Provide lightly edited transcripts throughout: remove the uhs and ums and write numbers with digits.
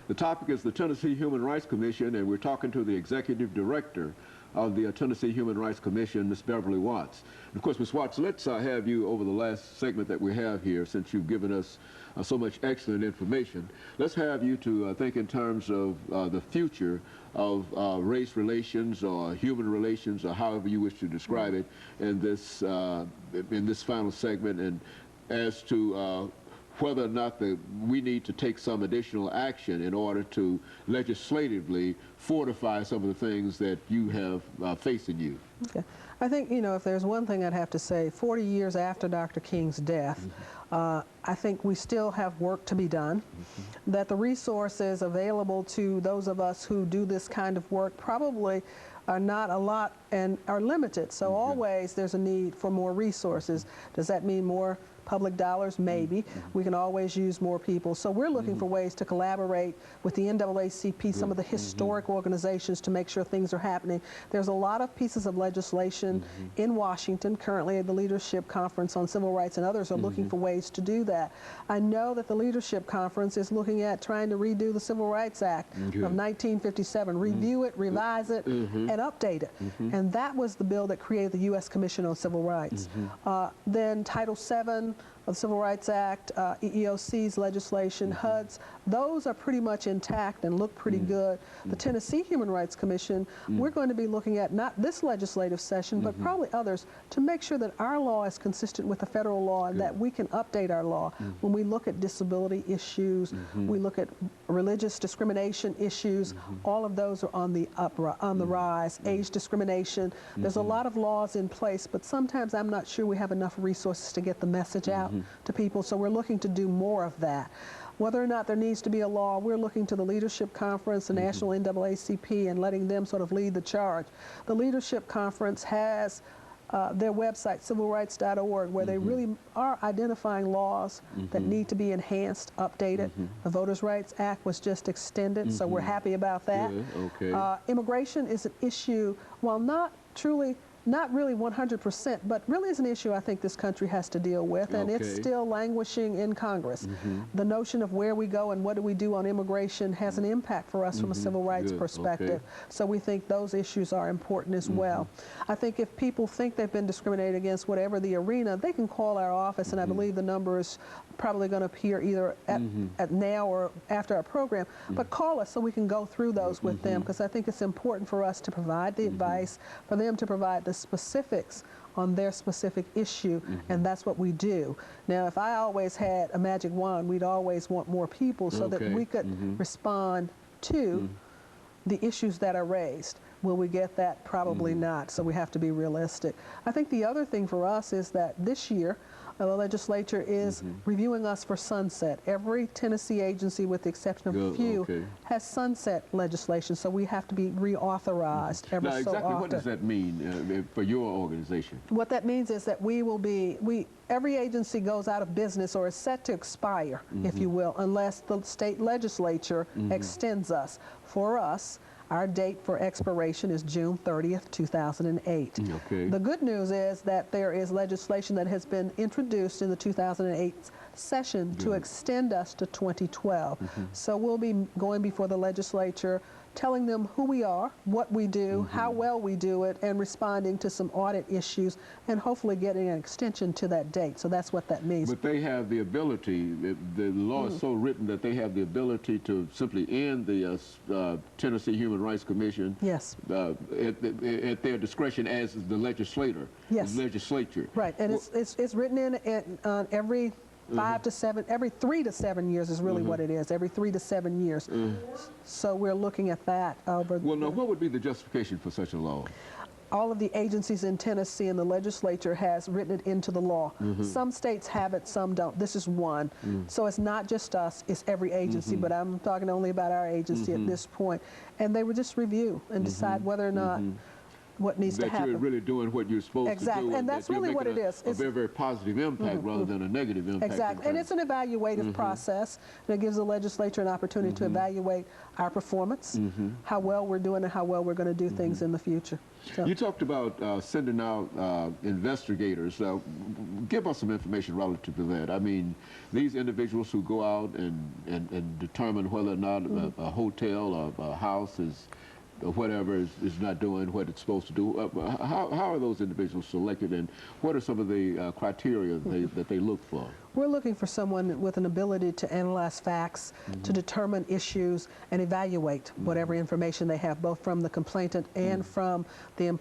The topic is the Tennessee Human Rights Commission, and we're talking to the Executive Director of the Tennessee Human Rights Commission, Ms. Beverly Watts. And of course, Ms. Watts, let's have you over the last segment that we have here, since you've given us so much excellent information. Let's have you to think in terms of the future of race relations or human relations, or however you wish to describe it, in this final segment, and as to whether or not we need to take some additional action in order to legislatively fortify some of the things that you have facing you. Okay. I think, you know, if there's one thing I'd have to say, 40 years after Dr. King's death, I think we still have work to be done, that the resources available to those of us who do this kind of work probably are not a lot and are limited. So always there's a need for more resources. Does that mean more public dollars? Maybe. We can always use more people. So we're looking for ways to collaborate with the NAACP, some of the historic organizations, to make sure things are happening. There's a lot of pieces of legislation in Washington currently at the Leadership Conference on Civil Rights, and others are looking for ways to do that. I know that the Leadership Conference is looking at trying to redo the Civil Rights Act of 1957, review it, revise it, and update it. And that was the bill that created the U.S. Commission on Civil Rights. Then Title VII of the Civil Rights Act, EEOC's legislation, HUD's, those are pretty much intact and look pretty good. The Tennessee Human Rights Commission, we're going to be looking at not this legislative session, but probably others, to make sure that our law is consistent with the federal law and that we can update our law. When we look at disability issues, we look at religious discrimination issues, all of those are on the rise. Age discrimination, there's a lot of laws in place, but sometimes I'm not sure we have enough resources to get the message out to people, so we're looking to do more of that. Whether or not there needs to be a law, we're looking to the Leadership Conference, the National NAACP, and letting them sort of lead the charge. The Leadership Conference has their website, civilrights.org, where they really are identifying laws that need to be enhanced, updated. The Voters' Rights Act was just extended, so we're happy about that. Immigration is an issue, while not really 100%, but really is an issue I think this country has to deal with, and it's still languishing in Congress. The notion of where we go and what do we do on immigration has an impact for us from a civil rights perspective. So we think those issues are important as well. I think if people think they've been discriminated against, whatever the arena, they can call our office, and I believe the number is probably going to appear either at now or after our program, but call us so we can go through those with them, because I think it's important for us to provide the advice, for them to provide the specifics on their specific issue, and that's what we do. Now, if I always had a magic wand, we'd always want more people so that we could respond to the issues that are raised. Will we get that? Probably not, so we have to be realistic. I think the other thing for us is that this year, the legislature is reviewing us for sunset. Every Tennessee agency, with the exception of a few, has sunset legislation, so we have to be reauthorized every so often. What does that mean for your organization? What that means is that every agency goes out of business or is set to expire, if you will, unless the state legislature extends us. For us, our date for expiration is June 30th, 2008. The good news is that there is legislation that has been introduced in the 2008 session to extend us to 2012. So we'll be going before the legislature, telling them who we are, what we do, how well we do it, and responding to some audit issues, and hopefully getting an extension to that date. So that's what that means. But they have the ability, the law is so written that they have the ability to simply end the Tennessee Human Rights Commission at their discretion as the legislator, the legislature. Right, and it's written in on every 5 to 7, every 3 to 7 years is really what it is, every 3 to 7 years. So we're looking at that. Well, now, what would be the justification for such a law? All of the agencies in Tennessee and the legislature has written it into the law. Some states have it, some don't. This is one. So it's not just us, it's every agency, but I'm talking only about our agency at this point. And they would just review and decide whether or not what needs to that happen. you're really doing what you're supposed Exactly. to do. And that's that you're really what making it is. A It's very, very positive impact rather than a negative impact. Exactly. And it's an evaluative process that gives the legislature an opportunity to evaluate our performance, how well we're doing and how well we're going to do things in the future. So. You talked about sending out investigators. Give us some information relative to that. I mean, these individuals who go out and determine whether or not a hotel or a house is or whatever is not doing what it's supposed to do. How are those individuals selected, and what are some of the criteria that they look for? We're looking for someone with an ability to analyze facts, to determine issues, and evaluate whatever information they have, both from the complainant and from the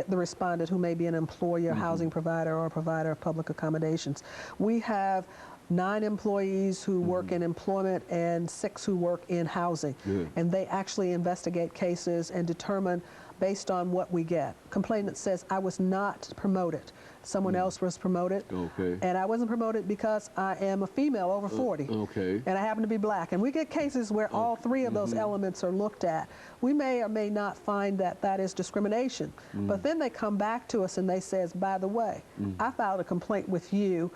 respondent, who may be an employer, housing provider, or a provider of public accommodations. We have 9 employees who work in employment and 6 who work in housing. Good. And they actually investigate cases and determine based on what we get. Complainant says, I was not promoted. Someone else was promoted. Okay. And I wasn't promoted because I am a female over 40. Okay. And I happen to be black. And we get cases where all 3 of those elements are looked at. We may or may not find that that is discrimination. But then they come back to us and they says, by the way, I filed a complaint with you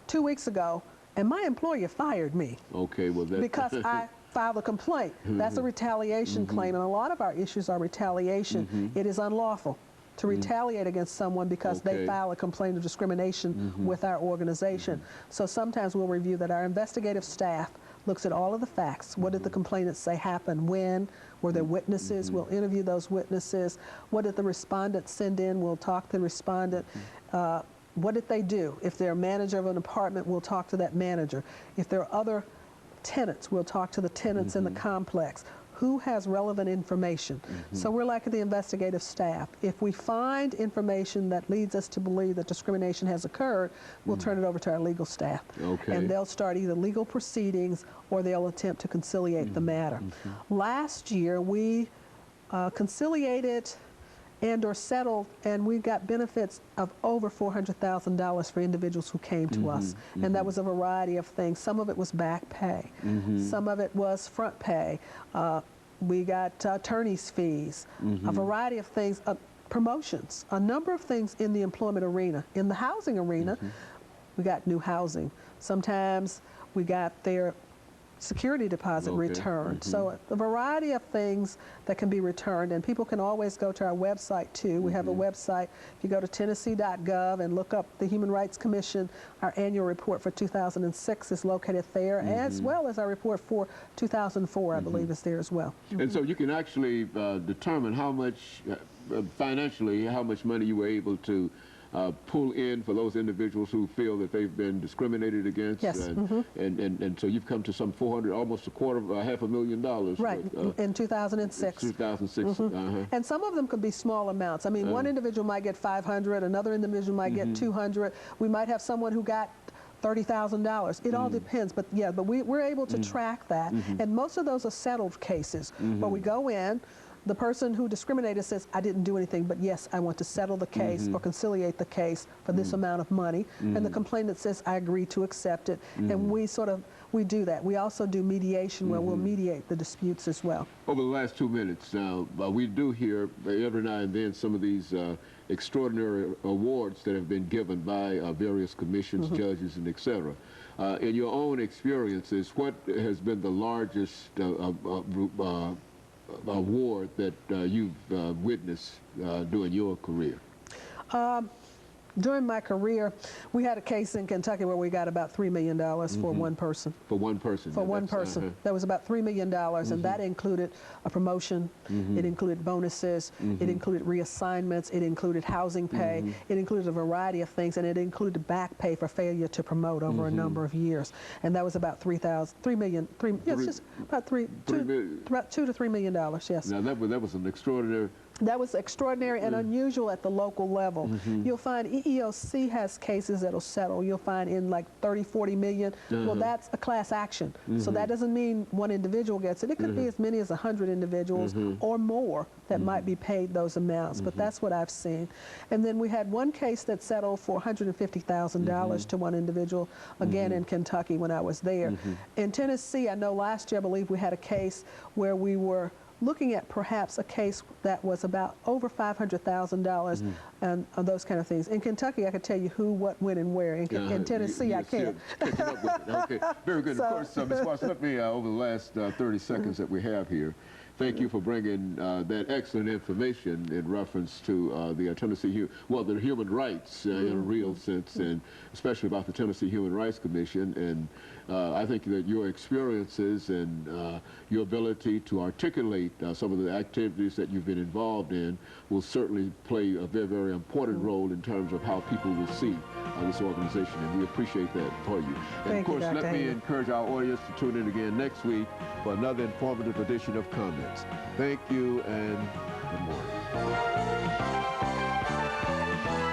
2 weeks ago, and my employer fired me. Okay, well that because I filed a complaint. That's a retaliation claim, and a lot of our issues are retaliation. It is unlawful to retaliate against someone because they file a complaint of discrimination with our organization. So sometimes we'll review that. Our investigative staff looks at all of the facts. What did the complainant say happened? When? Were there witnesses? We'll interview those witnesses. What did the respondent send in? We'll talk to the respondent. What did they do? If they're a manager of an apartment, we'll talk to that manager. If there are other tenants, we'll talk to the tenants in the complex. Who has relevant information? So we're like the investigative staff. If we find information that leads us to believe that discrimination has occurred, we'll turn it over to our legal staff. Okay. And they'll start either legal proceedings or they'll attempt to conciliate the matter. Last year, we conciliated and or settled, and we got benefits of over $400,000 for individuals who came to us. And that was a variety of things. Some of it was back pay. Some of it was front pay. We got attorney's fees, a variety of things, promotions, a number of things in the employment arena. In the housing arena, we got new housing. Sometimes we got their security deposit returned. So a variety of things that can be returned, and people can always go to our website too. We have a website. If you go to tennessee.gov and look up the Human Rights Commission, our annual report for 2006 is located there, as well as our report for 2004, I believe, is there as well. And so you can actually determine how much, financially, how much money you were able to pull in for those individuals who feel that they've been discriminated against. Yes. And so you've come to some 400, almost a quarter, $500,000. Right, in 2006. 2006. And some of them could be small amounts. I mean, one individual might get 500, another individual might get 200. We might have someone who got $30,000. It all depends, but yeah, but we're able to track that. And most of those are settled cases, where we go in, the person who discriminated says, I didn't do anything, but yes, I want to settle the case or conciliate the case for this amount of money. And the complainant says, I agree to accept it. And we do that. We also do mediation, where we'll mediate the disputes as well. Over the last 2 minutes, we do hear every now and then some of these extraordinary awards that have been given by various commissions, judges, and et cetera. In your own experiences, what has been the largest award that you've witnessed during your career? During my career, we had a case in Kentucky where we got about $3 million for one person. For one person? For one person. That was about $3 million, and that included a promotion, it included bonuses, it included reassignments, it included housing pay, it included a variety of things, and it included back pay for failure to promote over a number of years. And that was about about $2 to $3 million, yes. Now that was an extraordinary... That was extraordinary and unusual at the local level. You'll find EEOC has cases that'll settle. You'll find in like 30, 40 million. Well, that's a class action. So that doesn't mean one individual gets it. It could be as many as 100 individuals or more that might be paid those amounts. But that's what I've seen. And then we had one case that settled for $150,000 to one individual, again in Kentucky when I was there. In Tennessee, I know last year, I believe we had a case where we were looking at perhaps a case that was about over $500,000 and those kind of things. In Kentucky, I could tell you who, what, when, and where. In Tennessee, I can't. Catching up with it. Okay, very good. So, of course, Ms. Watts, let me, over the last 30 seconds that we have here, thank you for bringing that excellent information in reference to the Tennessee, the human rights in a real sense, and especially about the Tennessee Human Rights Commission. And I think that your experiences and your ability to articulate some of the activities that you've been involved in will certainly play a very, very important role in terms of how people will see this organization, and we appreciate that for you. And of course, let me encourage our audience to tune in again next week for another informative edition of Comments. Thank you and good morning.